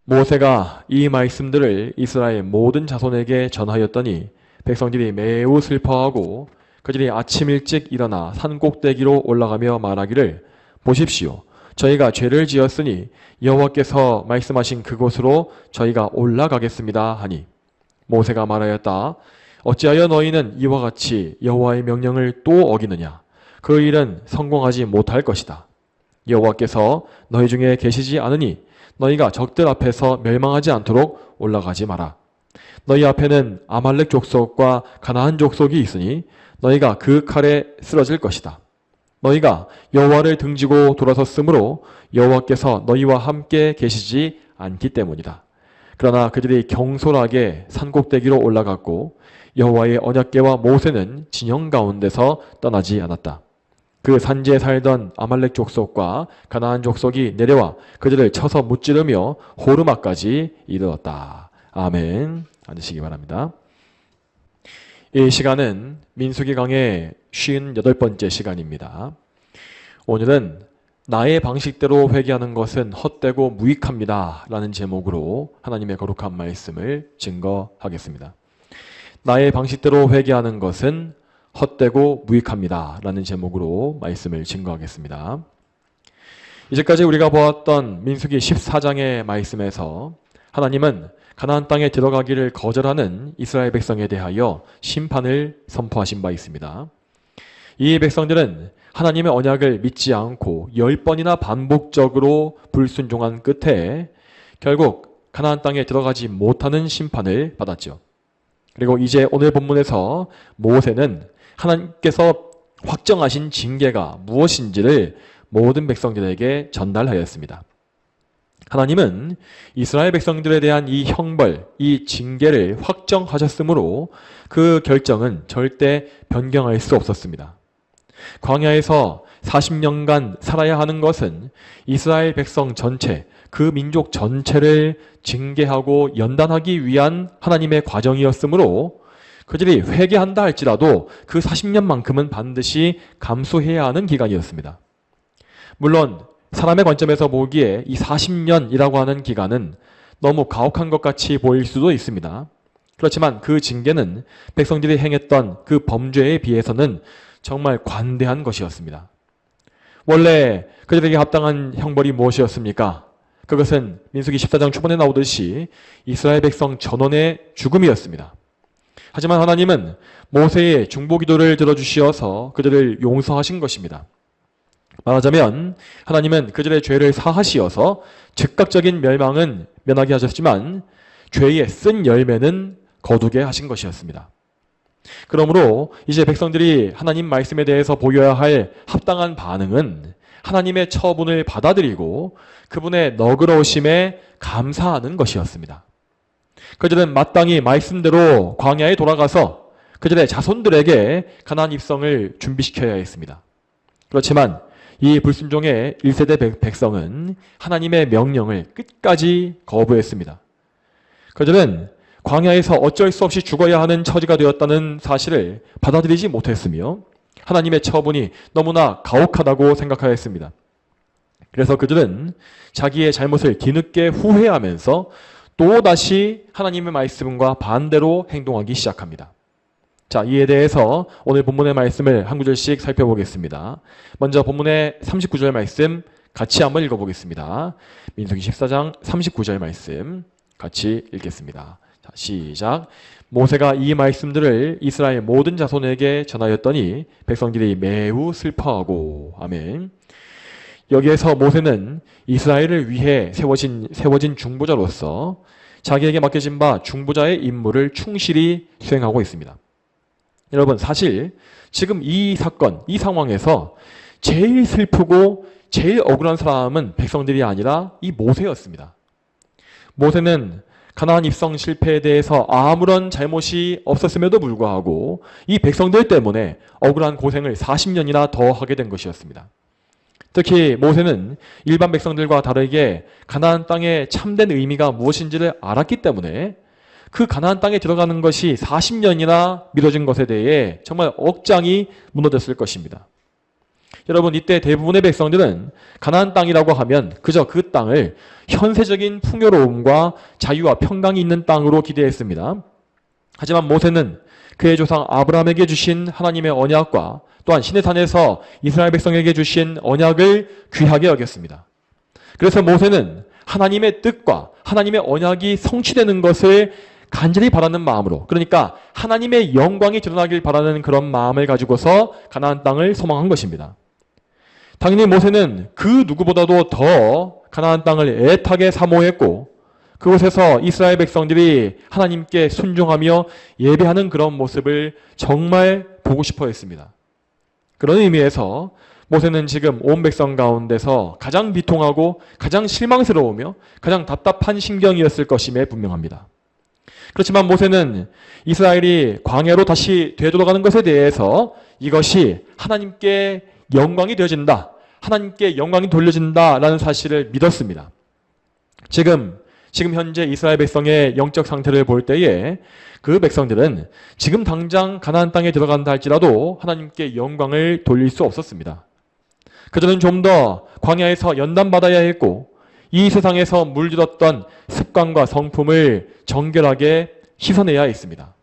모세가 이 말씀들을 이스라엘 모든 자손에게 전하였더니 백성들이 매우 슬퍼하고 그들이 아침 일찍 일어나 산 꼭대기로 올라가며 말하기를 보십시오. 저희가 죄를 지었으니 여호와께서 말씀하신 그곳으로 저희가 올라가겠습니다 하니 모세가 말하였다. 어찌하여 너희는 이와 같이 여호와의 명령을 또 어기느냐? 그 일은 성공하지 못할 것이다. 여호와께서 너희 중에 계시지 않으니 너희가 적들 앞에서 멸망하지 않도록 올라가지 마라. 너희 앞에는 아말렉 족속과 가나안 족속이 있으니 너희가 그 칼에 쓰러질 것이다. 너희가 여호와를 등지고 돌아섰으므로 여호와께서 너희와 함께 계시지 않기 때문이다. 그러나 그들이 경솔하게 산꼭대기로 올라갔고 여호와의 언약궤와 모세는 진영 가운데서 떠나지 않았다. 그 산지에 살던 아말렉 족속과 가나안 족속이 내려와 그들을 쳐서 무찌르며 호르마까지 이르렀다. 아멘. 앉으시기 바랍니다. 이 시간은 민수기 강의 58번째 시간입니다. 오늘은 나의 방식대로 회개하는 것은 헛되고 무익합니다 라는 제목으로 하나님의 거룩한 말씀을 증거하겠습니다. 나의 방식대로 회개하는 것은 헛되고 무익합니다 라는 제목으로 말씀을 증거하겠습니다. 이제까지 우리가 보았던 민수기 14장의 말씀에서 하나님은 가나안 땅에 들어가기를 거절하는 이스라엘 백성에 대하여 심판을 선포하신 바 있습니다. 이 백성들은 하나님의 언약을 믿지 않고 10번이나 반복적으로 불순종한 끝에 결국 가나안 땅에 들어가지 못하는 심판을 받았죠. 그리고 이제 오늘 본문에서 모세는 하나님께서 확정하신 징계가 무엇인지를 모든 백성들에게 전달하였습니다. 하나님은 이스라엘 백성들에 대한 이 형벌, 이 징계를 확정하셨으므로 그 결정은 절대 변경할 수 없었습니다. 광야에서 40년간 살아야 하는 것은 이스라엘 백성 전체, 그 민족 전체를 징계하고 연단하기 위한 하나님의 과정이었으므로 그들이 회개한다 할지라도 그 40년만큼은 반드시 감수해야 하는 기간이었습니다. 물론 사람의 관점에서 보기에 이 40년이라고 하는 기간은 너무 가혹한 것 같이 보일 수도 있습니다. 그렇지만 그 징계는 백성들이 행했던 그 범죄에 비해서는 정말 관대한 것이었습니다. 원래 그들에게 합당한 형벌이 무엇이었습니까? 그것은 민수기 14장 초반에 나오듯이 이스라엘 백성 전원의 죽음이었습니다. 하지만 하나님은 모세의 중보기도를 들어주시어서 그들을 용서하신 것입니다. 말하자면 하나님은 그들의 죄를 사하시어서 즉각적인 멸망은 면하게 하셨지만 죄의 쓴 열매는 거두게 하신 것이었습니다. 그러므로 이제 백성들이 하나님 말씀에 대해서 보여야 할 합당한 반응은 하나님의 처분을 받아들이고 그분의 너그러우심에 감사하는 것이었습니다. 그들은 마땅히 말씀대로 광야에 돌아가서 그들의 자손들에게 가나안 입성을 준비시켜야 했습니다. 그렇지만 이 불순종의 1세대 백성은 하나님의 명령을 끝까지 거부했습니다. 그들은 광야에서 어쩔 수 없이 죽어야 하는 처지가 되었다는 사실을 받아들이지 못했으며 하나님의 처분이 너무나 가혹하다고 생각하였습니다. 그래서 그들은 자기의 잘못을 뒤늦게 후회하면서 또다시 하나님의 말씀과 반대로 행동하기 시작합니다. 자, 이에 대해서 오늘 본문의 말씀을 한 구절씩 살펴보겠습니다. 먼저 본문의 39절 말씀 같이 한번 읽어보겠습니다. 민수기 14장 39절 말씀 같이 읽겠습니다. 자, 시작. 모세가 이 말씀들을 이스라엘 모든 자손에게 전하였더니 백성들이 매우 슬퍼하고. 아멘. 여기에서 모세는 이스라엘을 위해 세워진 중보자로서 자기에게 맡겨진 바 중보자의 임무를 충실히 수행하고 있습니다. 여러분, 사실 지금 이 사건, 이 상황에서 제일 슬프고 제일 억울한 사람은 백성들이 아니라 이 모세였습니다. 모세는 가나안 입성 실패에 대해서 아무런 잘못이 없었음에도 불구하고 이 백성들 때문에 억울한 고생을 40년이나 더 하게 된 것이었습니다. 특히 모세는 일반 백성들과 다르게 가나안 땅의 참된 의미가 무엇인지를 알았기 때문에 그 가나안 땅에 들어가는 것이 40년이나 미뤄진 것에 대해 정말 억장이 무너졌을 것입니다. 여러분, 이때 대부분의 백성들은 가나안 땅이라고 하면 그저 그 땅을 현세적인 풍요로움과 자유와 평강이 있는 땅으로 기대했습니다. 하지만 모세는 그의 조상 아브라함에게 주신 하나님의 언약과 또한 시내산에서 이스라엘 백성에게 주신 언약을 귀하게 여겼습니다. 그래서 모세는 하나님의 뜻과 하나님의 언약이 성취되는 것을 간절히 바라는 마음으로, 그러니까 하나님의 영광이 드러나길 바라는 그런 마음을 가지고서 가나안 땅을 소망한 것입니다. 당연히 모세는 그 누구보다도 더 가나안 땅을 애타게 사모했고 그곳에서 이스라엘 백성들이 하나님께 순종하며 예배하는 그런 모습을 정말 보고 싶어 했습니다. 그런 의미에서 모세는 지금 온 백성 가운데서 가장 비통하고 가장 실망스러우며 가장 답답한 심경이었을 것임에 분명합니다. 그렇지만 모세는 이스라엘이 광야로 다시 되돌아가는 것에 대해서 이것이 하나님께 영광이 되어진다, 하나님께 영광이 돌려진다라는 사실을 믿었습니다. 지금 현재 이스라엘 백성의 영적 상태를 볼 때에 그 백성들은 지금 당장 가나안 땅에 들어간다 할지라도 하나님께 영광을 돌릴 수 없었습니다. 그들은 좀 더 광야에서 연단받아야 했고 이 세상에서 물들었던 습관과 성품을 정결하게 씻어내야 했습니다.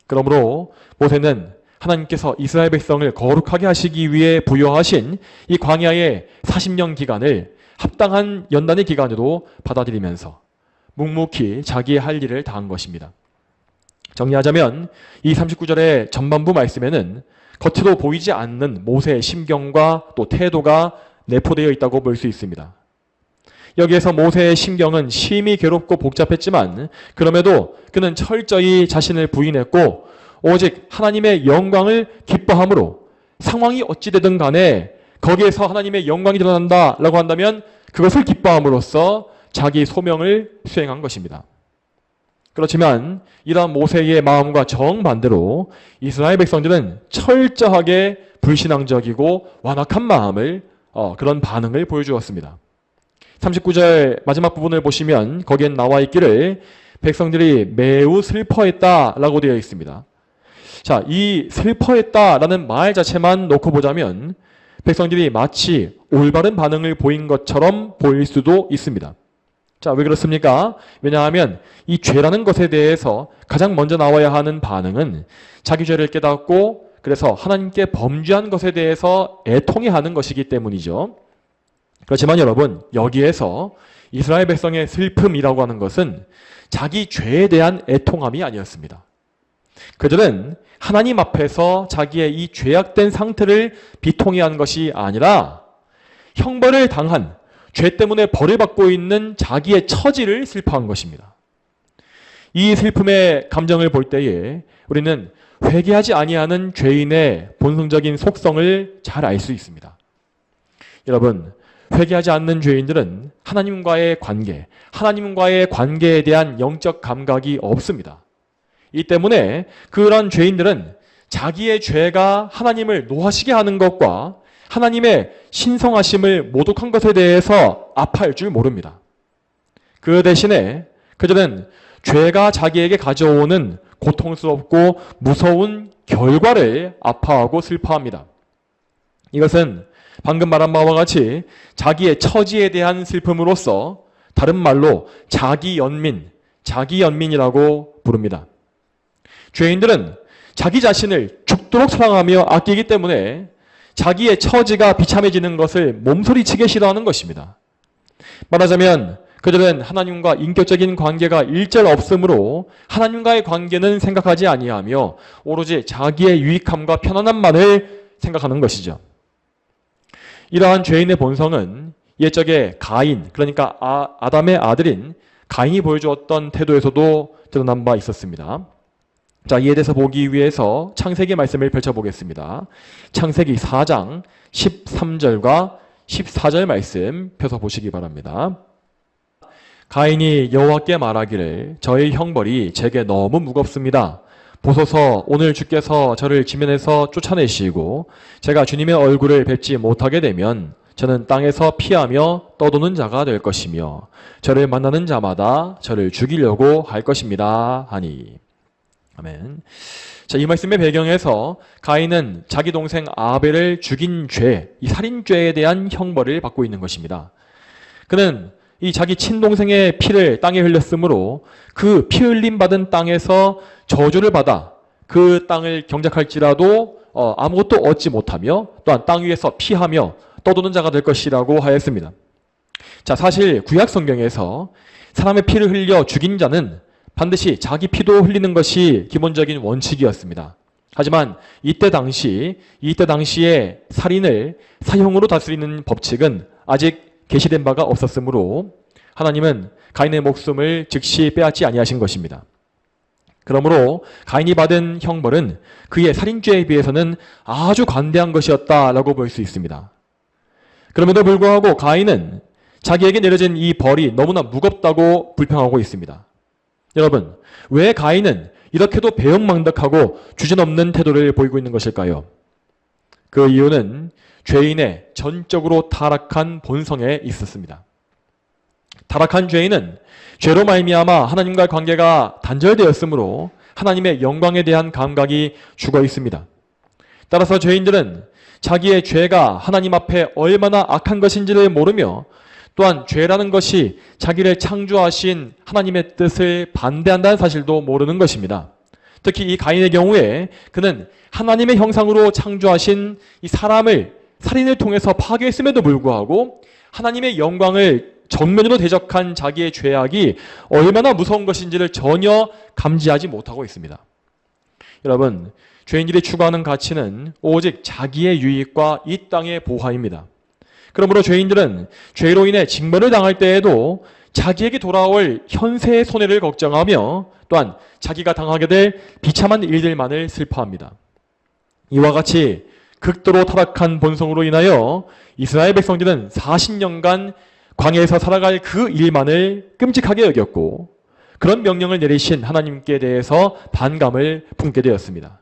그러므로 모세는 하나님께서 이스라엘 백성을 거룩하게 하시기 위해 부여하신 이 광야의 40년 기간을 합당한 연단의 기간으로 받아들이면서 묵묵히 자기의 할 일을 다한 것입니다. 정리하자면 이 39절의 전반부 말씀에는 겉으로 보이지 않는 모세의 심경과 또 태도가 내포되어 있다고 볼 수 있습니다. 여기에서 모세의 심경은 심히 괴롭고 복잡했지만 그럼에도 그는 철저히 자신을 부인했고 오직 하나님의 영광을 기뻐함으로 상황이 어찌되든 간에 거기에서 하나님의 영광이 드러난다라고 한다면 그것을 기뻐함으로써 자기 소명을 수행한 것입니다. 그렇지만 이러한 모세의 마음과 정반대로 이스라엘 백성들은 철저하게 불신앙적이고 완악한 마음을 그런 반응을 보여주었습니다. 39절 마지막 부분을 보시면 거기엔 나와 있기를 백성들이 매우 슬퍼했다라고 되어 있습니다. 자, 이 슬퍼했다라는 말 자체만 놓고 보자면 백성들이 마치 올바른 반응을 보인 것처럼 보일 수도 있습니다. 자, 왜 그렇습니까? 왜냐하면 이 죄라는 것에 대해서 가장 먼저 나와야 하는 반응은 자기 죄를 깨닫고 그래서 하나님께 범죄한 것에 대해서 애통해하는 것이기 때문이죠. 그렇지만 여러분, 여기에서 이스라엘 백성의 슬픔이라고 하는 것은 자기 죄에 대한 애통함이 아니었습니다. 그들은 하나님 앞에서 자기의 이 죄악된 상태를 비통해하는 것이 아니라 형벌을 당한 죄 때문에 벌을 받고 있는 자기의 처지를 슬퍼한 것입니다. 이 슬픔의 감정을 볼 때에 우리는 회개하지 아니하는 죄인의 본성적인 속성을 잘 알 수 있습니다. 여러분, 회개하지 않는 죄인들은 하나님과의 관계에 대한 영적 감각이 없습니다. 이 때문에 그런 죄인들은 자기의 죄가 하나님을 노하시게 하는 것과 하나님의 신성하심을 모독한 것에 대해서 아파할 줄 모릅니다. 그 대신에 그들은 죄가 자기에게 가져오는 고통스럽고 무서운 결과를 아파하고 슬퍼합니다. 이것은 방금 말한 바와 같이 자기의 처지에 대한 슬픔으로서 다른 말로 자기연민이라고 부릅니다. 죄인들은 자기 자신을 죽도록 사랑하며 아끼기 때문에 자기의 처지가 비참해지는 것을 몸소리치게 싫어하는 것입니다. 말하자면 그들은 하나님과 인격적인 관계가 일절 없으므로 하나님과의 관계는 생각하지 아니하며 오로지 자기의 유익함과 편안함만을 생각하는 것이죠. 이러한 죄인의 본성은 옛적에 가인, 그러니까 아담의 아들인 가인이 보여주었던 태도에서도 드러난 바 있었습니다. 자, 이에 대해서 보기 위해서 창세기 말씀을 펼쳐보겠습니다. 창세기 4장 13절과 14절 말씀 펴서 보시기 바랍니다. 가인이 여호와께 말하기를 저의 형벌이 제게 너무 무겁습니다. 보소서 오늘 주께서 저를 지면에서 쫓아내시고 제가 주님의 얼굴을 뵙지 못하게 되면 저는 땅에서 피하며 떠도는 자가 될 것이며 저를 만나는 자마다 저를 죽이려고 할 것입니다 하니. 아멘. 자, 이 말씀의 배경에서 가인은 자기 동생 아벨을 죽인 죄, 이 살인죄에 대한 형벌을 받고 있는 것입니다. 그는 이 자기 친동생의 피를 땅에 흘렸으므로 그 피 흘림 받은 땅에서 저주를 받아 그 땅을 경작할지라도 아무것도 얻지 못하며 또한 땅 위에서 피하며 떠도는 자가 될 것이라고 하였습니다. 자, 사실 구약 성경에서 사람의 피를 흘려 죽인 자는 반드시 자기 피도 흘리는 것이 기본적인 원칙이었습니다. 하지만 이때 당시에 살인을 사형으로 다스리는 법칙은 아직 계시된 바가 없었으므로 하나님은 가인의 목숨을 즉시 빼앗지 아니하신 것입니다. 그러므로 가인이 받은 형벌은 그의 살인죄에 비해서는 아주 관대한 것이었다라고 볼 수 있습니다. 그럼에도 불구하고 가인은 자기에게 내려진 이 벌이 너무나 무겁다고 불평하고 있습니다. 여러분, 왜 가인은 이렇게도 배은망덕하고 주저넘는 태도를 보이고 있는 것일까요? 그 이유는 죄인의 전적으로 타락한 본성에 있었습니다. 타락한 죄인은 죄로 말미암아 하나님과의 관계가 단절되었으므로 하나님의 영광에 대한 감각이 죽어 있습니다. 따라서 죄인들은 자기의 죄가 하나님 앞에 얼마나 악한 것인지를 모르며 또한 죄라는 것이 자기를 창조하신 하나님의 뜻을 반대한다는 사실도 모르는 것입니다. 특히 이 가인의 경우에 그는 하나님의 형상으로 창조하신 이 사람을 살인을 통해서 파괴했음에도 불구하고 하나님의 영광을 정면으로 대적한 자기의 죄악이 얼마나 무서운 것인지를 전혀 감지하지 못하고 있습니다. 여러분, 죄인들이 추구하는 가치는 오직 자기의 유익과 이 땅의 보화입니다. 그러므로 죄인들은 죄로 인해 징벌을 당할 때에도 자기에게 돌아올 현세의 손해를 걱정하며 또한 자기가 당하게 될 비참한 일들만을 슬퍼합니다. 이와 같이 극도로 타락한 본성으로 인하여 이스라엘 백성들은 40년간 광야에서 살아갈 그 일만을 끔찍하게 여겼고 그런 명령을 내리신 하나님께 대해서 반감을 품게 되었습니다.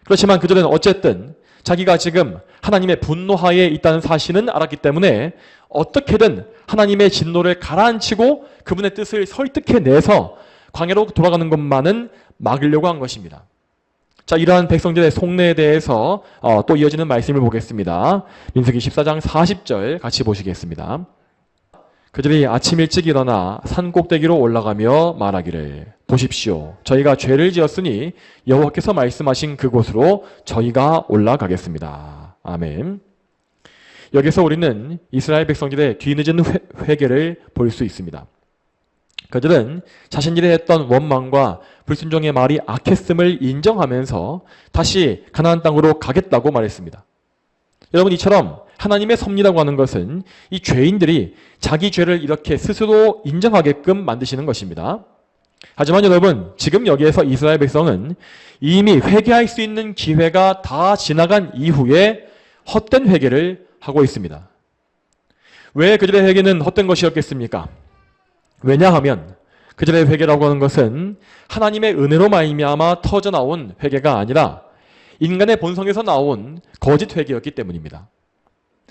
그렇지만 그들은 어쨌든 자기가 지금 하나님의 분노하에 있다는 사실은 알았기 때문에 어떻게든 하나님의 진노를 가라앉히고 그분의 뜻을 설득해내서 광야로 돌아가는 것만은 막으려고 한 것입니다. 자, 이러한 백성들의 속내에 대해서 또 이어지는 말씀을 보겠습니다. 민수기 14장 40절 같이 보시겠습니다. 그들이 아침 일찍 일어나 산 꼭대기로 올라가며 말하기를 보십시오. 저희가 죄를 지었으니 여호와께서 말씀하신 그곳으로 저희가 올라가겠습니다. 아멘. 여기서 우리는 이스라엘 백성들의 뒤늦은 회개를 볼 수 있습니다. 그들은 자신들이 했던 원망과 불순종의 말이 악했음을 인정하면서 다시 가나안 땅으로 가겠다고 말했습니다. 여러분, 이처럼 하나님의 섭리라고 하는 것은 이 죄인들이 자기 죄를 이렇게 스스로 인정하게끔 만드시는 것입니다. 하지만 여러분, 지금 여기에서 이스라엘 백성은 이미 회개할 수 있는 기회가 다 지나간 이후에 헛된 회개를 하고 있습니다. 왜 그들의 회개는 헛된 것이었겠습니까? 왜냐하면 그들의 회개라고 하는 것은 하나님의 은혜로 말미암아 터져나온 회개가 아니라 인간의 본성에서 나온 거짓 회개였기 때문입니다.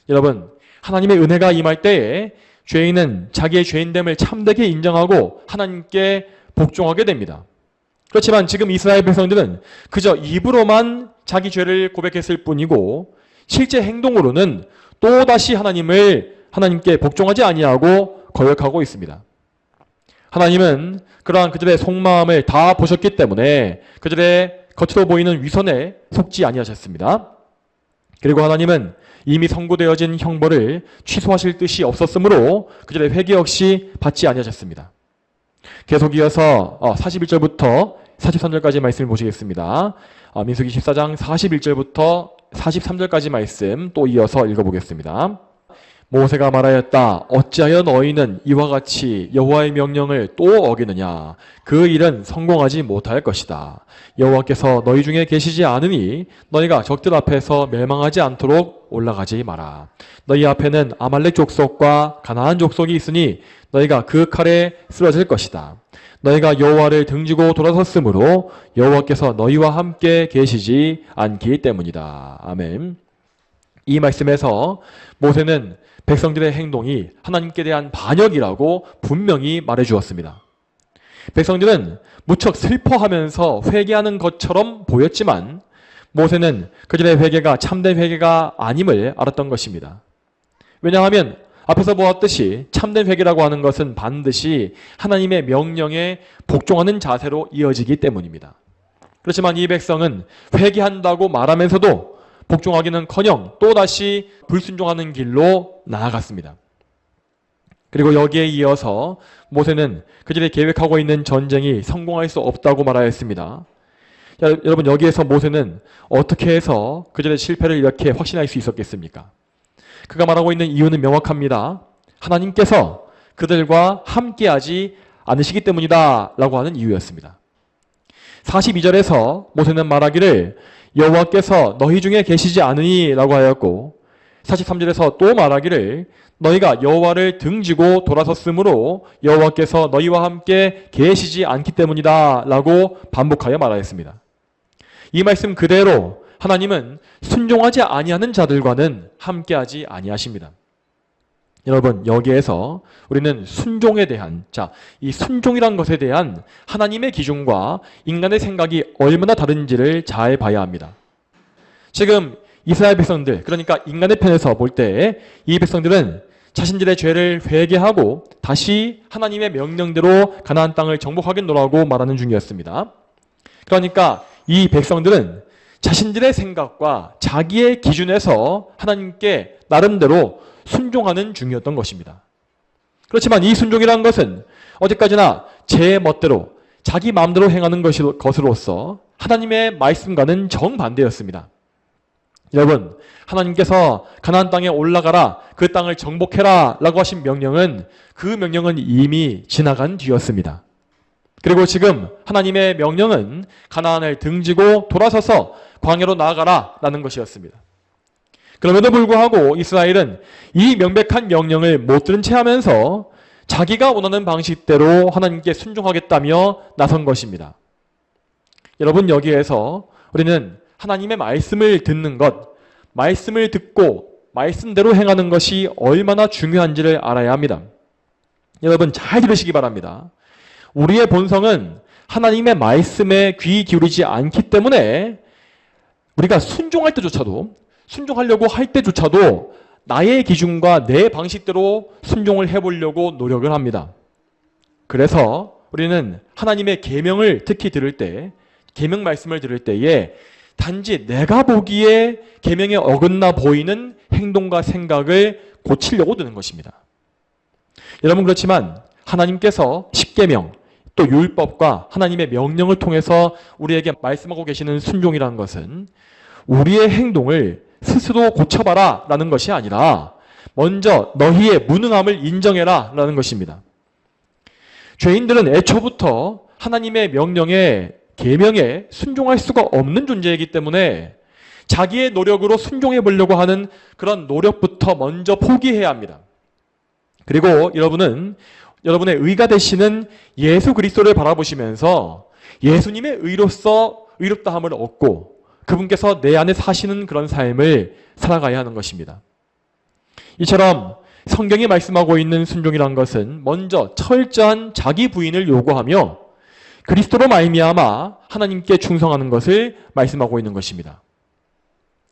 여러분, 하나님의 은혜가 임할 때에 죄인은 자기의 죄인됨을 참되게 인정하고 하나님께 복종하게 됩니다. 그렇지만 지금 이스라엘 백성들은 그저 입으로만 자기 죄를 고백했을 뿐이고 실제 행동으로는 또다시 하나님께 복종하지 아니하고 거역하고 있습니다. 하나님은 그러한 그들의 속마음을 다 보셨기 때문에 그들의 겉으로 보이는 위선에 속지 아니하셨습니다. 그리고 하나님은 이미 선고되어진 형벌을 취소하실 뜻이 없었으므로 그들의 회개 역시 받지 아니하셨습니다. 계속 이어서 41절부터 43절까지 말씀을 보시겠습니다. 민수기 14장 41절부터 43절까지 말씀 또 이어서 읽어보겠습니다. 모세가 말하였다. 어찌하여 너희는 이와 같이 여호와의 명령을 또 어기느냐. 그 일은 성공하지 못할 것이다. 여호와께서 너희 중에 계시지 않으니 너희가 적들 앞에서 멸망하지 않도록 올라가지 마라. 너희 앞에는 아말렉 족속과 가나안 족속이 있으니 너희가 그 칼에 쓰러질 것이다. 너희가 여호와를 등지고 돌아섰으므로 여호와께서 너희와 함께 계시지 않기 때문이다. 아멘. 이 말씀에서 모세는 백성들의 행동이 하나님께 대한 반역이라고 분명히 말해 주었습니다. 백성들은 무척 슬퍼하면서 회개하는 것처럼 보였지만 모세는 그들의 회개가 참된 회개가 아님을 알았던 것입니다. 왜냐하면 앞에서 보았듯이 참된 회개라고 하는 것은 반드시 하나님의 명령에 복종하는 자세로 이어지기 때문입니다. 그렇지만 이 백성은 회개한다고 말하면서도 복종하기는커녕 또다시 불순종하는 길로 나아갔습니다. 그리고 여기에 이어서 모세는 그들이 계획하고 있는 전쟁이 성공할 수 없다고 말하였습니다. 여러분, 여기에서 모세는 어떻게 해서 그들의 실패를 이렇게 확신할 수 있었겠습니까? 그가 말하고 있는 이유는 명확합니다. 하나님께서 그들과 함께하지 않으시기 때문이다 라고 하는 이유였습니다. 42절에서 모세는 말하기를 여호와께서 너희 중에 계시지 않으니 라고 하였고 43절에서 또 말하기를 너희가 여호와를 등지고 돌아섰으므로 여호와께서 너희와 함께 계시지 않기 때문이다 라고 반복하여 말하였습니다. 이 말씀 그대로 하나님은 순종하지 아니하는 자들과는 함께하지 아니하십니다. 여러분, 여기에서 우리는 순종에 대한, 이 순종이란 것에 대한 하나님의 기준과 인간의 생각이 얼마나 다른지를 잘 봐야 합니다. 지금 이스라엘 백성들, 그러니까 인간의 편에서 볼 때 이 백성들은 자신들의 죄를 회개하고 다시 하나님의 명령대로 가나안 땅을 정복하겠노라고 말하는 중이었습니다. 그러니까 이 백성들은 자신들의 생각과 자기의 기준에서 하나님께 나름대로 순종하는 중이었던 것입니다. 그렇지만 이 순종이라는 것은 어디까지나 제 멋대로 자기 마음대로 행하는 것으로서 하나님의 말씀과는 정반대였습니다. 여러분, 하나님께서 가나안 땅에 올라가라, 그 땅을 정복해라 라고 하신 명령은 그 명령은 이미 지나간 뒤였습니다. 그리고 지금 하나님의 명령은 가나안을 등지고 돌아서서 광야로 나아가라 라는 것이었습니다. 그럼에도 불구하고 이스라엘은 이 명백한 명령을 못 들은 채 하면서 자기가 원하는 방식대로 하나님께 순종하겠다며 나선 것입니다. 여러분, 여기에서 우리는 하나님의 말씀을 듣는 것, 말씀을 듣고 말씀대로 행하는 것이 얼마나 중요한지를 알아야 합니다. 여러분, 잘 들으시기 바랍니다. 우리의 본성은 하나님의 말씀에 귀 기울이지 않기 때문에 우리가 순종할 때조차도, 순종하려고 할 때조차도 나의 기준과 내 방식대로 순종을 해보려고 노력을 합니다. 그래서 우리는 하나님의 계명을 특히 들을 때, 계명 말씀을 들을 때에 단지 내가 보기에 계명에 어긋나 보이는 행동과 생각을 고치려고 드는 것입니다. 여러분, 그렇지만 하나님께서 십계명, 또 율법과 하나님의 명령을 통해서 우리에게 말씀하고 계시는 순종이라는 것은 우리의 행동을 스스로 고쳐봐라 라는 것이 아니라 먼저 너희의 무능함을 인정해라 라는 것입니다. 죄인들은 애초부터 하나님의 명령에, 계명에 순종할 수가 없는 존재이기 때문에 자기의 노력으로 순종해 보려고 하는 그런 노력부터 먼저 포기해야 합니다. 그리고 여러분은 여러분의 의가 되시는 예수 그리스도를 바라보시면서 예수님의 의로서 의롭다함을 얻고 그분께서 내 안에 사시는 그런 삶을 살아가야 하는 것입니다. 이처럼 성경이 말씀하고 있는 순종이란 것은 먼저 철저한 자기 부인을 요구하며 그리스도로 말미암아 하나님께 충성하는 것을 말씀하고 있는 것입니다.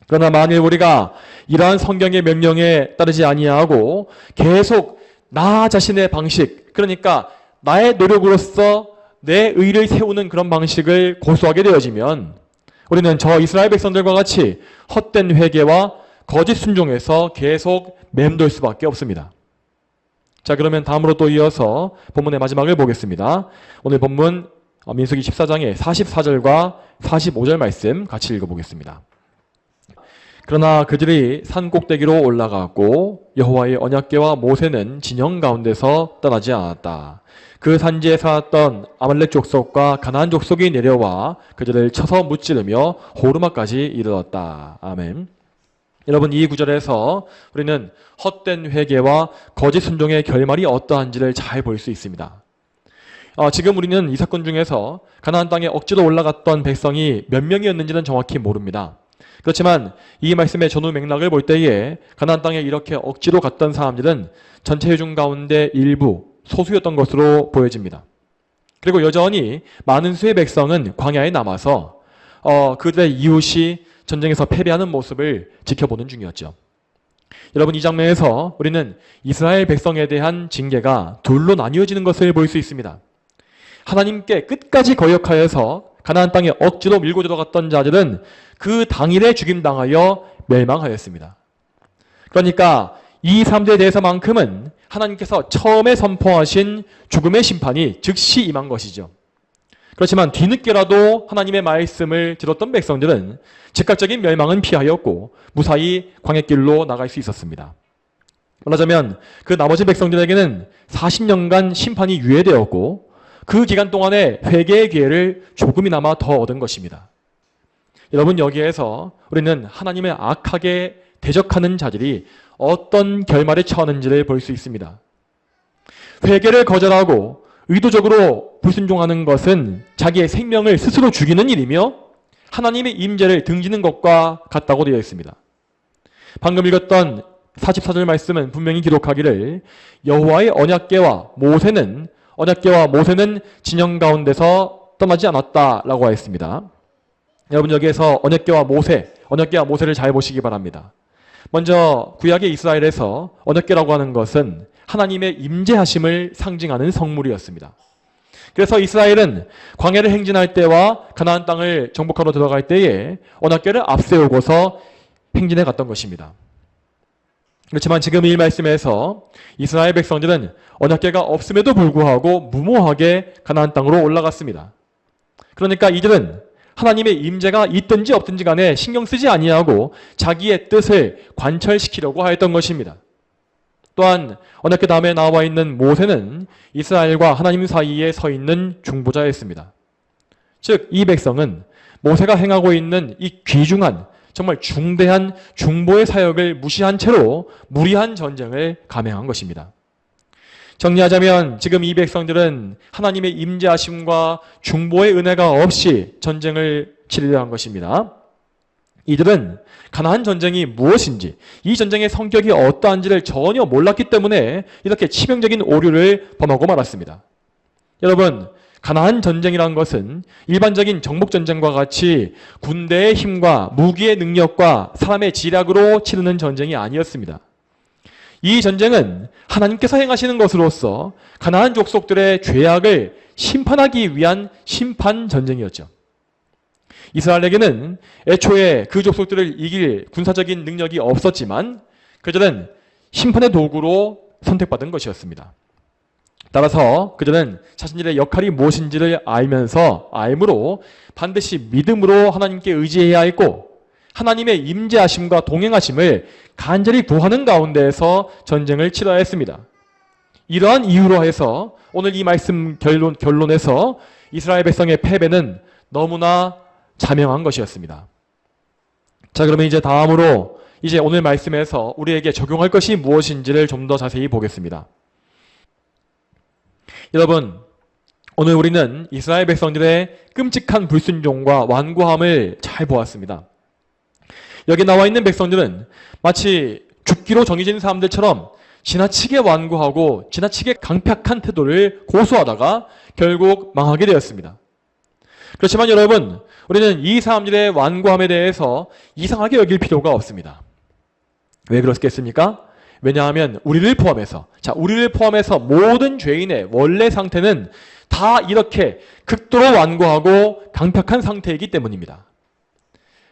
그러나 만일 우리가 이러한 성경의 명령에 따르지 아니하고 계속 나 자신의 방식, 그러니까 나의 노력으로서 내 의를 세우는 그런 방식을 고수하게 되어지면 우리는 저 이스라엘 백성들과 같이 헛된 회개와 거짓 순종에서 계속 맴돌 수밖에 없습니다. 자, 그러면 다음으로 또 이어서 본문의 마지막을 보겠습니다. 오늘 본문 민수기 14장의 44절과 45절 말씀 같이 읽어보겠습니다. 그러나 그들이 산 꼭대기로 올라갔고 여호와의 언약궤와 모세는 진영 가운데서 떠나지 않았다. 그 산지에 살았던 아말렉 족속과 가나안 족속이 내려와 그들을 쳐서 무찌르며 호르마까지 이르렀다. 아멘. 여러분, 이 구절에서 우리는 헛된 회개와 거짓 순종의 결말이 어떠한지를 잘 볼 수 있습니다. 지금 우리는 이 사건 중에서 가나안 땅에 억지로 올라갔던 백성이 몇 명이었는지는 정확히 모릅니다. 그렇지만 이 말씀의 전후 맥락을 볼 때에 가나안 땅에 이렇게 억지로 갔던 사람들은 전체 회중 가운데 일부, 소수였던 것으로 보여집니다. 그리고 여전히 많은 수의 백성은 광야에 남아서 그들의 이웃이 전쟁에서 패배하는 모습을 지켜보는 중이었죠. 여러분, 이 장면에서 우리는 이스라엘 백성에 대한 징계가 둘로 나뉘어지는 것을 볼 수 있습니다. 하나님께 끝까지 거역하여서 가나안 땅에 억지로 밀고 들어갔던 자들은 그 당일에 죽임당하여 멸망하였습니다. 그러니까 이 사람들에 대해서만큼은 하나님께서 처음에 선포하신 죽음의 심판이 즉시 임한 것이죠. 그렇지만 뒤늦게라도 하나님의 말씀을 들었던 백성들은 즉각적인 멸망은 피하였고 무사히 광야길로 나갈 수 있었습니다. 말하자면 그 나머지 백성들에게는 40년간 심판이 유예되었고 그 기간 동안에 회개의 기회를 조금이나마 더 얻은 것입니다. 여러분, 여기에서 우리는 하나님의 악하게 대적하는 자들이 어떤 결말에 처하는지를 볼 수 있습니다. 회개를 거절하고 의도적으로 불순종하는 것은 자기의 생명을 스스로 죽이는 일이며 하나님의 임재를 등지는 것과 같다고 되어 있습니다. 방금 읽었던 44절 말씀은 분명히 기록하기를 여호와의 언약궤와 모세는 진영 가운데서 떠나지 않았다라고 하였습니다. 여러분, 여기에서 언약궤와 모세를 잘 보시기 바랍니다. 먼저 구약의 이스라엘에서 언약궤라고 하는 것은 하나님의 임재하심을 상징하는 성물이었습니다. 그래서 이스라엘은 광야를 행진할 때와 가나안 땅을 정복하러 들어갈 때에 언약궤를 앞세우고서 행진해 갔던 것입니다. 그렇지만 지금 이 말씀에서 이스라엘 백성들은 언약궤가 없음에도 불구하고 무모하게 가나안 땅으로 올라갔습니다. 그러니까 이들은 하나님의 임재가 있든지 없든지 간에 신경 쓰지 아니하고 자기의 뜻을 관철시키려고 하였던 것입니다. 또한 언약궤 다음에 나와 있는 모세는 이스라엘과 하나님 사이에 서 있는 중보자였습니다. 즉, 이 백성은 모세가 행하고 있는 이 귀중한 정말 중대한 중보의 사역을 무시한 채로 무리한 전쟁을 감행한 것입니다. 정리하자면 지금 이 백성들은 하나님의 임재하심과 중보의 은혜가 없이 전쟁을 치르려 한 것입니다. 이들은 가나안 전쟁이 무엇인지, 이 전쟁의 성격이 어떠한지를 전혀 몰랐기 때문에 이렇게 치명적인 오류를 범하고 말았습니다. 여러분, 가나안 전쟁이란 것은 일반적인 정복전쟁과 같이 군대의 힘과 무기의 능력과 사람의 지략으로 치르는 전쟁이 아니었습니다. 이 전쟁은 하나님께서 행하시는 것으로서 가나안 족속들의 죄악을 심판하기 위한 심판 전쟁이었죠. 이스라엘에게는 애초에 그 족속들을 이길 군사적인 능력이 없었지만 그들은 심판의 도구로 선택받은 것이었습니다. 따라서 그들은 자신들의 역할이 무엇인지를 알므로 반드시 믿음으로 하나님께 의지해야 했고 하나님의 임재하심과 동행하심을 간절히 구하는 가운데에서 전쟁을 치러야 했습니다. 이러한 이유로 해서 오늘 이 말씀 결론에서 이스라엘 백성의 패배는 너무나 자명한 것이었습니다. 자, 그러면 이제 다음으로 오늘 말씀에서 우리에게 적용할 것이 무엇인지를 좀 더 자세히 보겠습니다. 여러분, 오늘 우리는 이스라엘 백성들의 끔찍한 불순종과 완고함을 잘 보았습니다. 여기 나와 있는 백성들은 마치 죽기로 정해진 사람들처럼 지나치게 완고하고 지나치게 강팍한 태도를 고수하다가 결국 망하게 되었습니다. 그렇지만 여러분, 우리는 이 사람들의 완고함에 대해서 이상하게 여길 필요가 없습니다. 왜 그렇겠습니까? 왜냐하면 우리를 포함해서 모든 죄인의 원래 상태는 다 이렇게 극도로 완고하고 강팍한 상태이기 때문입니다.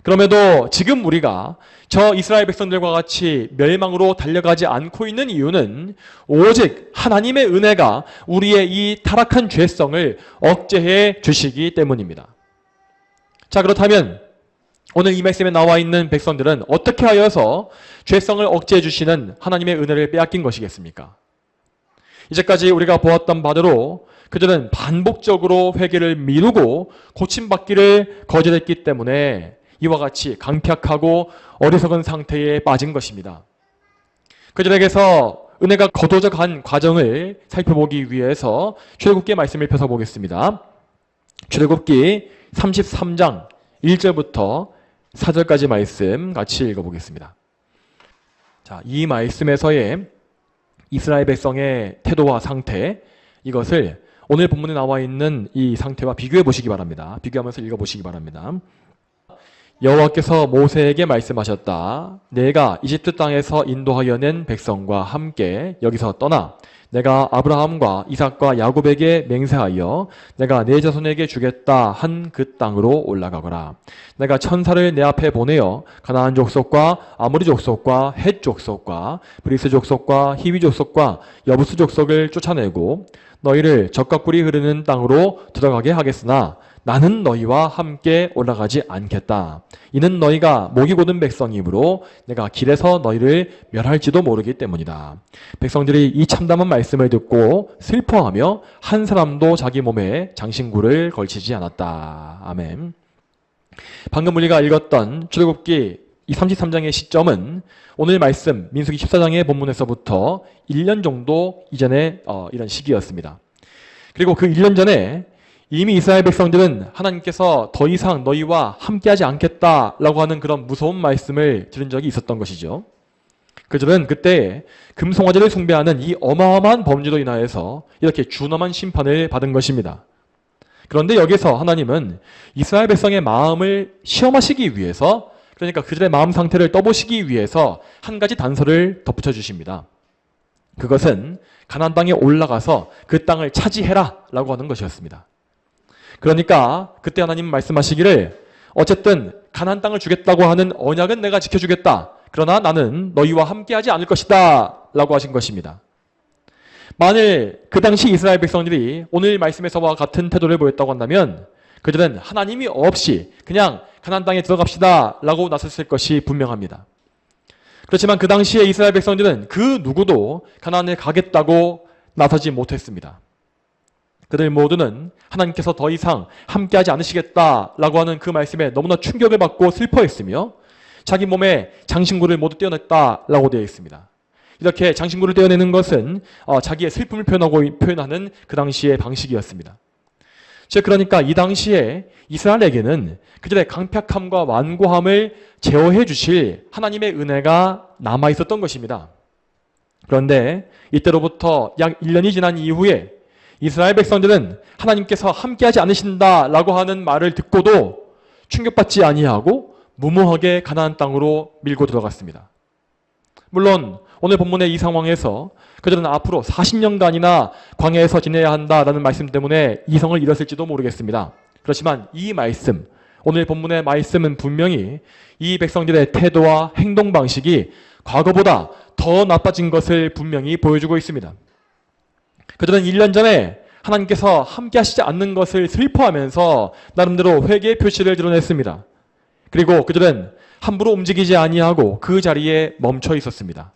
그럼에도 지금 우리가 저 이스라엘 백성들과 같이 멸망으로 달려가지 않고 있는 이유는 오직 하나님의 은혜가 우리의 이 타락한 죄성을 억제해 주시기 때문입니다. 자, 그렇다면 오늘 이 말씀에 나와 있는 백성들은 어떻게 하여서 죄성을 억제해 주시는 하나님의 은혜를 빼앗긴 것이겠습니까? 이제까지 우리가 보았던 바대로 그들은 반복적으로 회개를 미루고 고침받기를 거절했기 때문에 이와 같이 강팍하고 어리석은 상태에 빠진 것입니다. 그들에게서 은혜가 거둬져 간 과정을 살펴보기 위해서 출애굽기 말씀을 펴서보겠습니다. 출애굽기 33장 1절부터 4절까지 말씀 같이 읽어보겠습니다. 자, 이 말씀에서의 이스라엘 백성의 태도와 상태, 이것을 오늘 본문에 나와 있는 이 상태와 비교해 보시기 바랍니다. 비교하면서 읽어보시기 바랍니다. 여호와께서 모세에게 말씀하셨다. 내가 이집트 땅에서 인도하여 낸 백성과 함께 여기서 떠나 내가 아브라함과 이삭과 야곱에게 맹세하여 내가 내 자손에게 주겠다 한 그 땅으로 올라가거라. 내가 천사를 내 앞에 보내어 가나안 족속과 아모리 족속과 헷 족속과 브리스 족속과 히위 족속과 여부스 족속을 쫓아내고 너희를 젖과 꿀이 흐르는 땅으로 들어가게 하겠으나 나는 너희와 함께 올라가지 않겠다. 이는 너희가 목이 곧은 백성이므로 내가 길에서 너희를 멸할지도 모르기 때문이다. 백성들이 이 참담한 말씀을 듣고 슬퍼하며 한 사람도 자기 몸에 장신구를 걸치지 않았다. 아멘. 방금 우리가 읽었던 출애굽기 33장의 시점은 오늘 말씀 민수기 14장의 본문에서부터 1년 정도 이전의 이런 시기였습니다. 그리고 그 1년 전에 이미 이스라엘 백성들은 하나님께서 더 이상 너희와 함께하지 않겠다라고 하는 그런 무서운 말씀을 들은 적이 있었던 것이죠. 그들은 그때 금송아지를 숭배하는 이 어마어마한 범죄로 인하여서 이렇게 준엄한 심판을 받은 것입니다. 그런데 여기서 하나님은 이스라엘 백성의 마음을 시험하시기 위해서, 그러니까 그들의 마음 상태를 떠보시기 위해서 한 가지 단서를 덧붙여 주십니다. 그것은 가나안 땅에 올라가서 그 땅을 차지해라 라고 하는 것이었습니다. 그러니까 그때 하나님 말씀하시기를 어쨌든 가나안 땅을 주겠다고 하는 언약은 내가 지켜주겠다. 그러나 나는 너희와 함께하지 않을 것이다 라고 하신 것입니다. 만일 그 당시 이스라엘 백성들이 오늘 말씀에서와 같은 태도를 보였다고 한다면 그들은 하나님이 없이 그냥 가나안 땅에 들어갑시다 라고 나섰을 것이 분명합니다. 그렇지만 그 당시에 이스라엘 백성들은 그 누구도 가나안에 가겠다고 나서지 못했습니다. 그들 모두는 하나님께서 더 이상 함께하지 않으시겠다라고 하는 그 말씀에 너무나 충격을 받고 슬퍼했으며 자기 몸에 장신구를 모두 떼어냈다라고 되어 있습니다. 이렇게 장신구를 떼어내는 것은 자기의 슬픔을 표현하는 그 당시의 방식이었습니다. 즉 그러니까 이 당시에 이스라엘에게는 그들의 강팍함과 완고함을 제어해 주실 하나님의 은혜가 남아 있었던 것입니다. 그런데 이때로부터 약 1년이 지난 이후에 이스라엘 백성들은 하나님께서 함께하지 않으신다라고 하는 말을 듣고도 충격받지 아니하고 무모하게 가나안 땅으로 밀고 들어갔습니다. 물론 오늘 본문의 이 상황에서 그들은 앞으로 40년간이나 광야에서 지내야 한다라는 말씀 때문에 이성을 잃었을지도 모르겠습니다. 그렇지만 이 말씀, 오늘 본문의 말씀은 분명히 이 백성들의 태도와 행동 방식이 과거보다 더 나빠진 것을 분명히 보여주고 있습니다. 그들은 1년 전에 하나님께서 함께 하시지 않는 것을 슬퍼하면서 나름대로 회개의 표시를 드러냈습니다. 그리고 그들은 함부로 움직이지 아니하고 그 자리에 멈춰 있었습니다.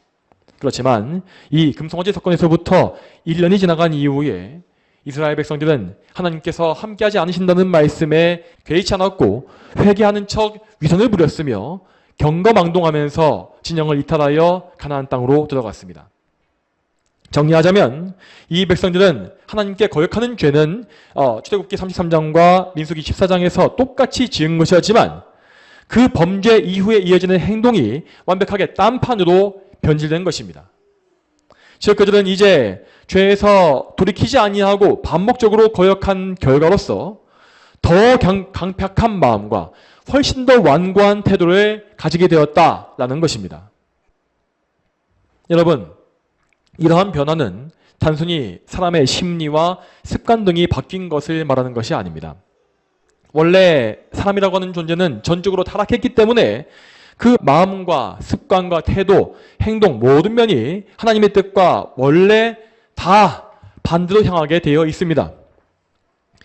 그렇지만 이 금송아지 사건에서부터 1년이 지나간 이후에 이스라엘 백성들은 하나님께서 함께하지 않으신다는 말씀에 개의치 않았고 회개하는 척 위선을 부렸으며 경거망동하면서 진영을 이탈하여 가나안 땅으로 들어갔습니다. 정리하자면 이 백성들은 하나님께 거역하는 죄는 출애굽기 33장과 민수기 14장에서 똑같이 지은 것이었지만 그 범죄 이후에 이어지는 행동이 완벽하게 딴판으로 변질된 것입니다. 즉 그들은 이제 죄에서 돌이키지 아니하고 반복적으로 거역한 결과로서 더 강팍한 마음과 훨씬 더 완고한 태도를 가지게 되었다라는 것입니다. 여러분, 이러한 변화는 단순히 사람의 심리와 습관 등이 바뀐 것을 말하는 것이 아닙니다. 원래 사람이라고 하는 존재는 전적으로 타락했기 때문에 그 마음과 습관과 태도, 행동 모든 면이 하나님의 뜻과 원래 다 반대로 향하게 되어 있습니다.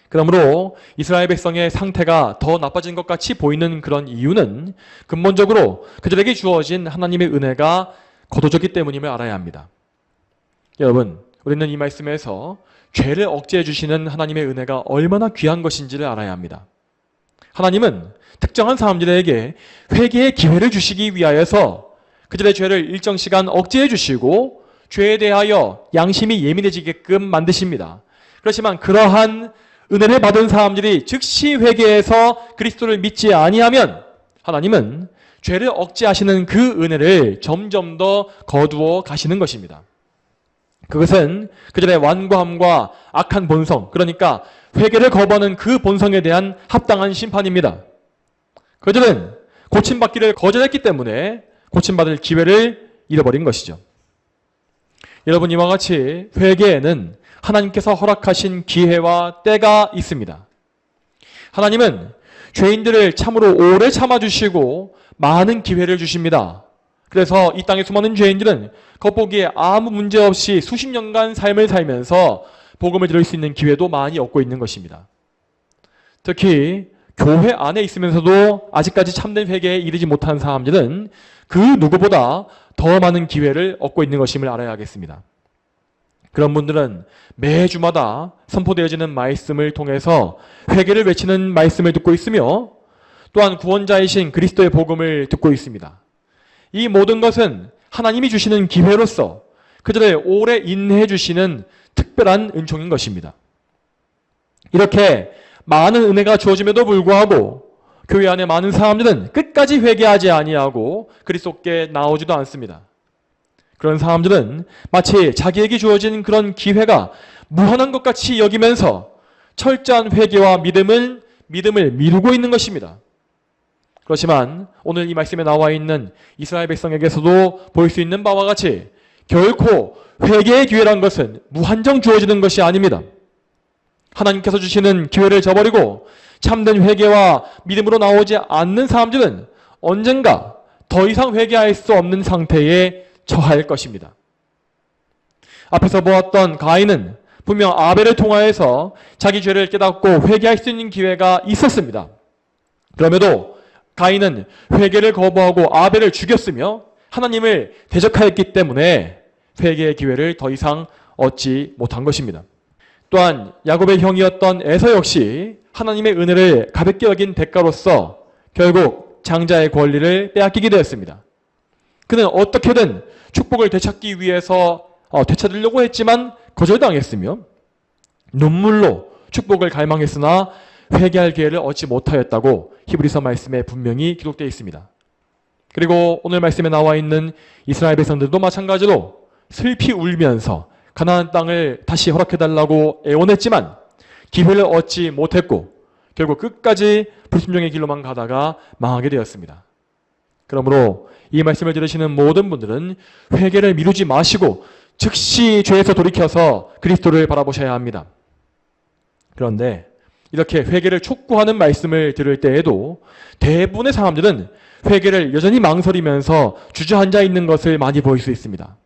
그러므로 이스라엘 백성의 상태가 더 나빠진 것 같이 보이는 그런 이유는 근본적으로 그들에게 주어진 하나님의 은혜가 거둬졌기 때문임을 알아야 합니다. 여러분, 우리는 이 말씀에서 죄를 억제해 주시는 하나님의 은혜가 얼마나 귀한 것인지를 알아야 합니다. 하나님은 특정한 사람들에게 회개의 기회를 주시기 위하여서 그들의 죄를 일정 시간 억제해 주시고 죄에 대하여 양심이 예민해지게끔 만드십니다. 그렇지만 그러한 은혜를 받은 사람들이 즉시 회개해서 그리스도를 믿지 아니하면 하나님은 죄를 억제하시는 그 은혜를 점점 더 거두어 가시는 것입니다. 그것은 그들의 완고함과 악한 본성, 그러니까 회개를 거부하는 그 본성에 대한 합당한 심판입니다. 그들은 고침받기를 거절했기 때문에 고침받을 기회를 잃어버린 것이죠. 여러분, 이와 같이 회개에는 하나님께서 허락하신 기회와 때가 있습니다. 하나님은 죄인들을 참으로 오래 참아주시고 많은 기회를 주십니다. 그래서 이 땅에 수많은 죄인들은 겉보기에 아무 문제 없이 수십 년간 삶을 살면서 복음을 들을 수 있는 기회도 많이 얻고 있는 것입니다. 특히 교회 안에 있으면서도 아직까지 참된 회개에 이르지 못한 사람들은 그 누구보다 더 많은 기회를 얻고 있는 것임을 알아야 하겠습니다. 그런 분들은 매주마다 선포되어지는 말씀을 통해서 회개를 외치는 말씀을 듣고 있으며 또한 구원자이신 그리스도의 복음을 듣고 있습니다. 이 모든 것은 하나님이 주시는 기회로서 그들을 오래 인내해 주시는 특별한 은총인 것입니다. 이렇게 많은 은혜가 주어짐에도 불구하고 교회 안에 많은 사람들은 끝까지 회개하지 아니하고 그리스도께 나오지도 않습니다. 그런 사람들은 마치 자기에게 주어진 그런 기회가 무한한 것 같이 여기면서 철저한 회개와 믿음을 미루고 있는 것입니다. 그렇지만 오늘 이 말씀에 나와 있는 이스라엘 백성에게서도 볼 수 있는 바와 같이 결코 회개의 기회란 것은 무한정 주어지는 것이 아닙니다. 하나님께서 주시는 기회를 저버리고 참된 회개와 믿음으로 나오지 않는 사람들은 언젠가 더 이상 회개할 수 없는 상태에 처할 것입니다. 앞에서 보았던 가인은 분명 아벨을 통하여서 자기 죄를 깨닫고 회개할 수 있는 기회가 있었습니다. 그럼에도 가인은 회개를 거부하고 아벨을 죽였으며 하나님을 대적하였기 때문에 회개의 기회를 더 이상 얻지 못한 것입니다. 또한 야곱의 형이었던 에서 역시 하나님의 은혜를 가볍게 여긴 대가로서 결국 장자의 권리를 빼앗기게 되었습니다. 그는 어떻게든 축복을 되찾기 위해서 되찾으려고 했지만 거절당했으며 눈물로 축복을 갈망했으나 회개할 기회를 얻지 못하였다고 히브리서 말씀에 분명히 기록되어 있습니다. 그리고 오늘 말씀에 나와 있는 이스라엘 백성들도 마찬가지로 슬피 울면서 가나안 땅을 다시 허락해달라고 애원했지만 기회를 얻지 못했고 결국 끝까지 불순종의 길로만 가다가 망하게 되었습니다. 그러므로 이 말씀을 들으시는 모든 분들은 회개를 미루지 마시고 즉시 죄에서 돌이켜서 그리스도를 바라보셔야 합니다. 그런데 이렇게 회개를 촉구하는 말씀을 들을 때에도 대부분의 사람들은 회개를 여전히 망설이면서 주저앉아 있는 것을 많이 보일 수 있습니다.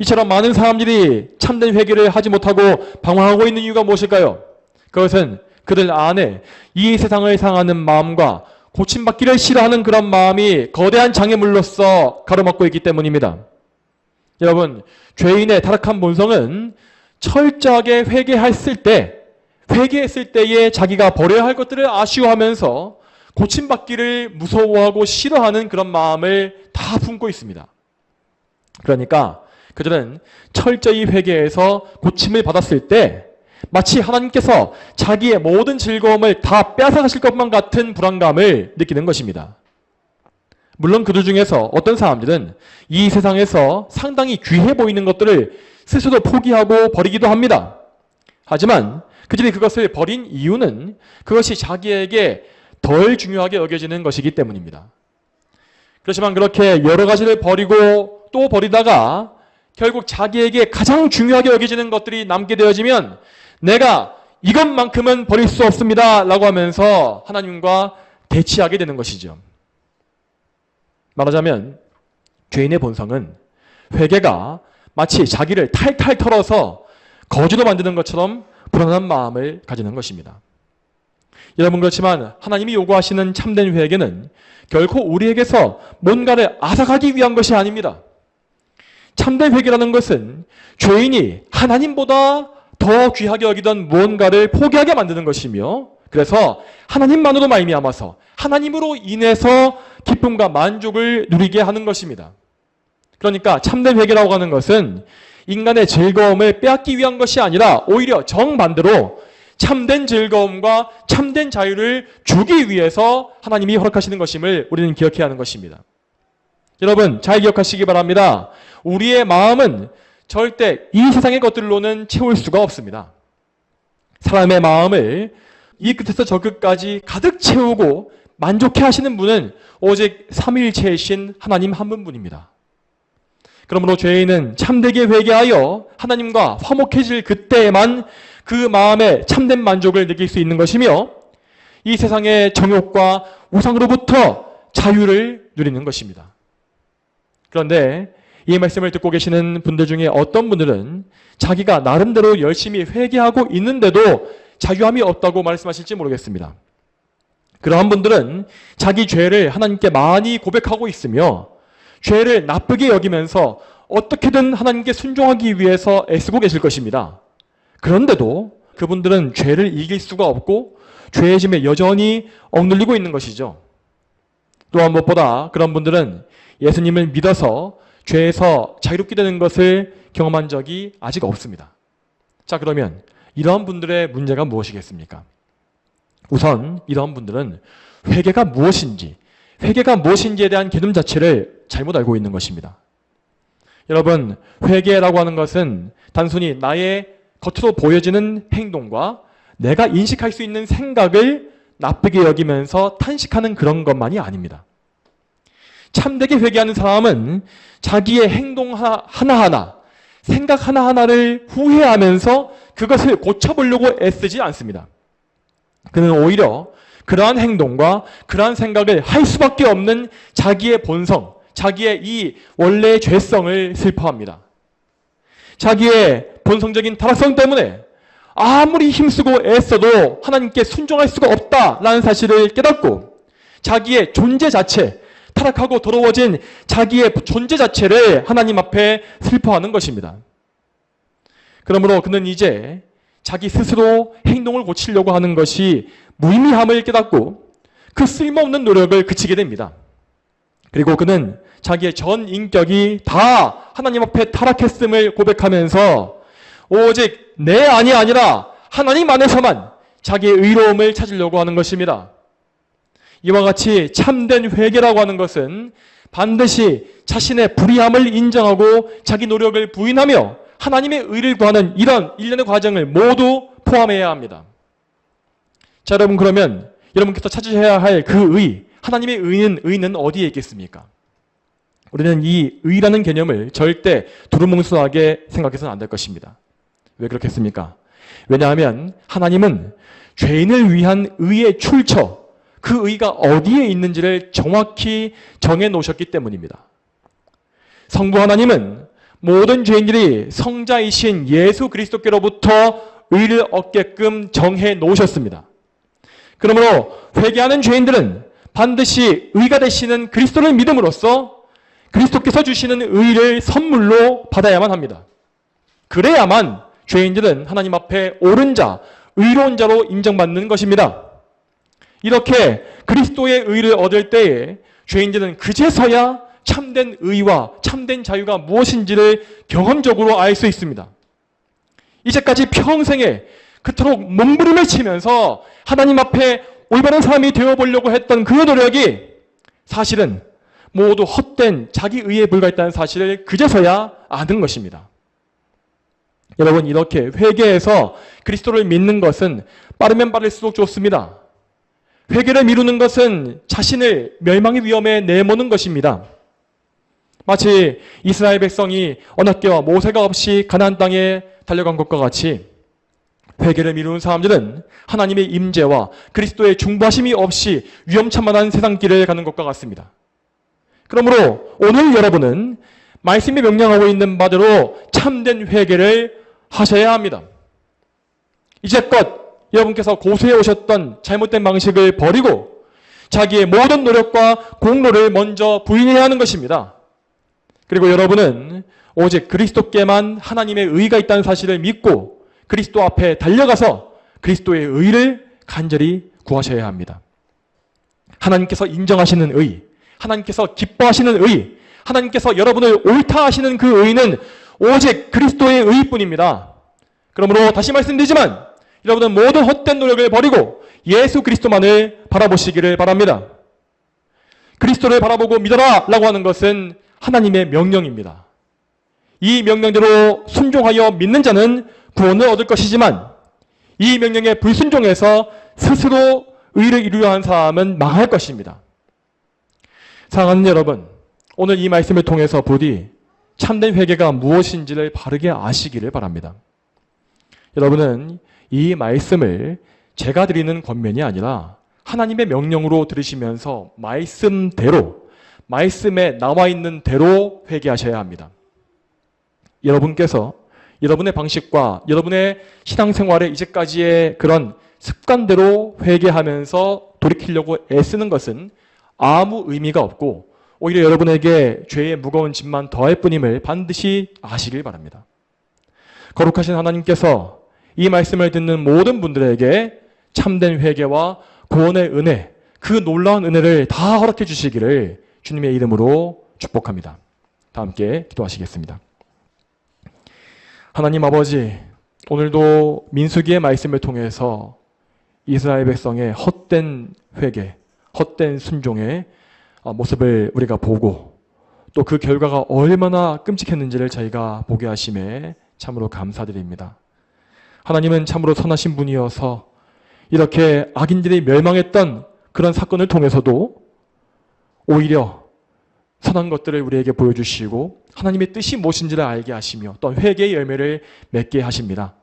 이처럼 많은 사람들이 참된 회개를 하지 못하고 방황하고 있는 이유가 무엇일까요? 그것은 그들 안에 이 세상을 향하는 마음과 고침받기를 싫어하는 그런 마음이 거대한 장애물로서 가로막고 있기 때문입니다. 여러분, 죄인의 타락한 본성은 철저하게 회개했을 때에 자기가 버려야 할 것들을 아쉬워하면서 고침받기를 무서워하고 싫어하는 그런 마음을 다 품고 있습니다. 그러니까 그들은 철저히 회개해서 고침을 받았을 때 마치 하나님께서 자기의 모든 즐거움을 다 빼앗아가실 것만 같은 불안감을 느끼는 것입니다. 물론 그들 중에서 어떤 사람들은 이 세상에서 상당히 귀해 보이는 것들을 스스로 포기하고 버리기도 합니다. 하지만 그들이 그것을 버린 이유는 그것이 자기에게 덜 중요하게 여겨지는 것이기 때문입니다. 그렇지만 그렇게 여러 가지를 버리고 또 버리다가 결국 자기에게 가장 중요하게 여겨지는 것들이 남게 되어지면 내가 이것만큼은 버릴 수 없습니다 라고 하면서 하나님과 대치하게 되는 것이죠. 말하자면 죄인의 본성은 회개가 마치 자기를 탈탈 털어서 거지로 만드는 것처럼 불안한 마음을 가지는 것입니다. 여러분, 그렇지만 하나님이 요구하시는 참된 회개는 결코 우리에게서 뭔가를 앗아가기 위한 것이 아닙니다. 참된 회개라는 것은 죄인이 하나님보다 더 귀하게 여기던 무언가를 포기하게 만드는 것이며 그래서 하나님만으로 말미암아서 하나님으로 인해서 기쁨과 만족을 누리게 하는 것입니다. 그러니까 참된 회개라고 하는 것은 인간의 즐거움을 빼앗기 위한 것이 아니라 오히려 정반대로 참된 즐거움과 참된 자유를 주기 위해서 하나님이 허락하시는 것임을 우리는 기억해야 하는 것입니다. 여러분, 잘 기억하시기 바랍니다. 우리의 마음은 절대 이 세상의 것들로는 채울 수가 없습니다. 사람의 마음을 이 끝에서 저 끝까지 가득 채우고 만족해 하시는 분은 오직 삼위일체이신 하나님 한 분뿐입니다. 그러므로 죄인은 참되게 회개하여 하나님과 화목해질 그때에만 그 마음의 참된 만족을 느낄 수 있는 것이며 이 세상의 정욕과 우상으로부터 자유를 누리는 것입니다. 그런데 이 말씀을 듣고 계시는 분들 중에 어떤 분들은 자기가 나름대로 열심히 회개하고 있는데도 자유함이 없다고 말씀하실지 모르겠습니다. 그러한 분들은 자기 죄를 하나님께 많이 고백하고 있으며 죄를 나쁘게 여기면서 어떻게든 하나님께 순종하기 위해서 애쓰고 계실 것입니다. 그런데도 그분들은 죄를 이길 수가 없고 죄의 짐에 여전히 억눌리고 있는 것이죠. 또한 무엇보다 그런 분들은 예수님을 믿어서 죄에서 자유롭게 되는 것을 경험한 적이 아직 없습니다. 자, 그러면 이러한 분들의 문제가 무엇이겠습니까? 우선 이러한 분들은 회개가 무엇인지에 대한 개념 자체를 잘못 알고 있는 것입니다. 여러분, 회개라고 하는 것은 단순히 나의 겉으로 보여지는 행동과 내가 인식할 수 있는 생각을 나쁘게 여기면서 탄식하는 그런 것만이 아닙니다. 참되게 회개하는 사람은 자기의 행동 하나하나, 생각 하나하나를 후회하면서 그것을 고쳐보려고 애쓰지 않습니다. 그는 오히려 그러한 행동과 그러한 생각을 할 수밖에 없는 자기의 본성, 자기의 이 원래의 죄성을 슬퍼합니다. 자기의 본성적인 타락성 때문에 아무리 힘쓰고 애써도 하나님께 순종할 수가 없다라는 사실을 깨닫고 자기의 존재 자체, 타락하고 더러워진 자기의 존재 자체를 하나님 앞에 슬퍼하는 것입니다. 그러므로 그는 이제 자기 스스로 행동을 고치려고 하는 것이 무의미함을 깨닫고 그 쓸모없는 노력을 그치게 됩니다. 그리고 그는 자기의 전 인격이 다 하나님 앞에 타락했음을 고백하면서 오직 내 안이 아니라 하나님 안에서만 자기의 의로움을 찾으려고 하는 것입니다. 이와 같이 참된 회개라고 하는 것은 반드시 자신의 불의함을 인정하고 자기 노력을 부인하며 하나님의 의를 구하는 이런 일련의 과정을 모두 포함해야 합니다. 자, 여러분, 그러면 여러분께서 찾으셔야 할 그 의, 하나님의 의는 어디에 있겠습니까? 우리는 이 의라는 개념을 절대 두루뭉술하게 생각해서는 안 될 것입니다. 왜 그렇겠습니까? 왜냐하면 하나님은 죄인을 위한 의의 출처, 그 의가 어디에 있는지를 정확히 정해 놓으셨기 때문입니다. 성부 하나님은 모든 죄인들이 성자이신 예수 그리스도께로부터 의를 얻게끔 정해 놓으셨습니다. 그러므로 회개하는 죄인들은 반드시 의가 되시는 그리스도를 믿음으로써 그리스도께서 주시는 의를 선물로 받아야만 합니다. 그래야만 죄인들은 하나님 앞에 옳은 자, 의로운 자로 인정받는 것입니다. 이렇게 그리스도의 의를 얻을 때에 죄인들은 그제서야 참된 의와 참된 자유가 무엇인지를 경험적으로 알 수 있습니다. 이제까지 평생에 그토록 몸부림을 치면서 하나님 앞에 올바른 사람이 되어보려고 했던 그 노력이 사실은 모두 헛된 자기 의에 불과했다는 사실을 그제서야 아는 것입니다. 여러분, 이렇게 회개해서 그리스도를 믿는 것은 빠르면 빠를수록 좋습니다. 회개를 미루는 것은 자신을 멸망의 위험에 내모는 것입니다. 마치 이스라엘 백성이 언약궤와 모세가 없이 가나안 땅에 달려간 것과 같이 회개를 미루는 사람들은 하나님의 임재와 그리스도의 중보하심이 없이 위험천만한 세상길을 가는 것과 같습니다. 그러므로 오늘 여러분은 말씀이 명령하고 있는 바대로 참된 회개를 하셔야 합니다. 이제껏 여러분께서 고수해 오셨던 잘못된 방식을 버리고 자기의 모든 노력과 공로를 먼저 부인해야 하는 것입니다. 그리고 여러분은 오직 그리스도께만 하나님의 의가 있다는 사실을 믿고 그리스도 앞에 달려가서 그리스도의 의를 간절히 구하셔야 합니다. 하나님께서 인정하시는 의, 하나님께서 기뻐하시는 의, 하나님께서 여러분을 옳다 하시는 그 의는 오직 그리스도의 의뿐입니다. 그러므로 다시 말씀드리지만 여러분은 모든 헛된 노력을 버리고 예수 그리스도만을 바라보시기를 바랍니다. 그리스도를 바라보고 믿어라 라고 하는 것은 하나님의 명령입니다. 이 명령대로 순종하여 믿는 자는 구원을 얻을 것이지만 이 명령에 불순종해서 스스로 의를 이루려 한 사람은 망할 것입니다. 사랑하는 여러분, 오늘 이 말씀을 통해서 부디 참된 회개가 무엇인지를 바르게 아시기를 바랍니다. 여러분은 이 말씀을 제가 드리는 권면이 아니라 하나님의 명령으로 들으시면서 말씀대로, 말씀에 나와 있는 대로 회개하셔야 합니다. 여러분께서 여러분의 방식과 여러분의 신앙생활의 이제까지의 그런 습관대로 회개하면서 돌이키려고 애쓰는 것은 아무 의미가 없고 오히려 여러분에게 죄의 무거운 짐만 더할 뿐임을 반드시 아시길 바랍니다. 거룩하신 하나님께서 이 말씀을 듣는 모든 분들에게 참된 회개와 구원의 은혜, 그 놀라운 은혜를 다 허락해 주시기를 주님의 이름으로 축복합니다. 다 함께 기도하시겠습니다. 하나님 아버지, 오늘도 민수기의 말씀을 통해서 이스라엘 백성의 헛된 회개, 헛된 순종의 모습을 우리가 보고 또 그 결과가 얼마나 끔찍했는지를 저희가 보게 하심에 참으로 감사드립니다. 하나님은 참으로 선하신 분이어서 이렇게 악인들이 멸망했던 그런 사건을 통해서도 오히려 선한 것들을 우리에게 보여주시고 하나님의 뜻이 무엇인지를 알게 하시며 또 회개의 열매를 맺게 하십니다.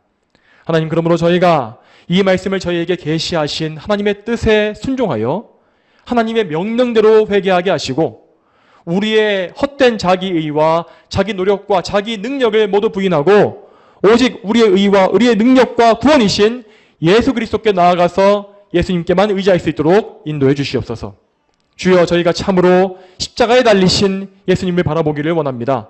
하나님, 그러므로 저희가 이 말씀을 저희에게 계시하신 하나님의 뜻에 순종하여 하나님의 명령대로 회개하게 하시고 우리의 헛된 자기의와 자기 노력과 자기 능력을 모두 부인하고 오직 우리의 의와 우리의 능력과 구원이신 예수 그리스도께 나아가서 예수님께만 의지할 수 있도록 인도해 주시옵소서. 주여, 저희가 참으로 십자가에 달리신 예수님을 바라보기를 원합니다.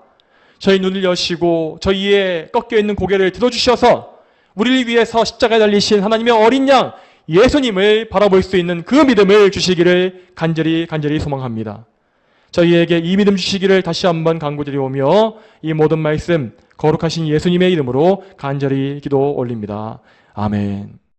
저희 눈을 여시고 저희의 꺾여있는 고개를 들어주셔서 우리를 위해서 십자가에 달리신 하나님의 어린 양 예수님을 바라볼 수 있는 그 믿음을 주시기를 간절히 소망합니다. 저희에게 이 믿음 주시기를 다시 한번 간구드리오며 이 모든 말씀 거룩하신 예수님의 이름으로 간절히 기도 올립니다. 아멘.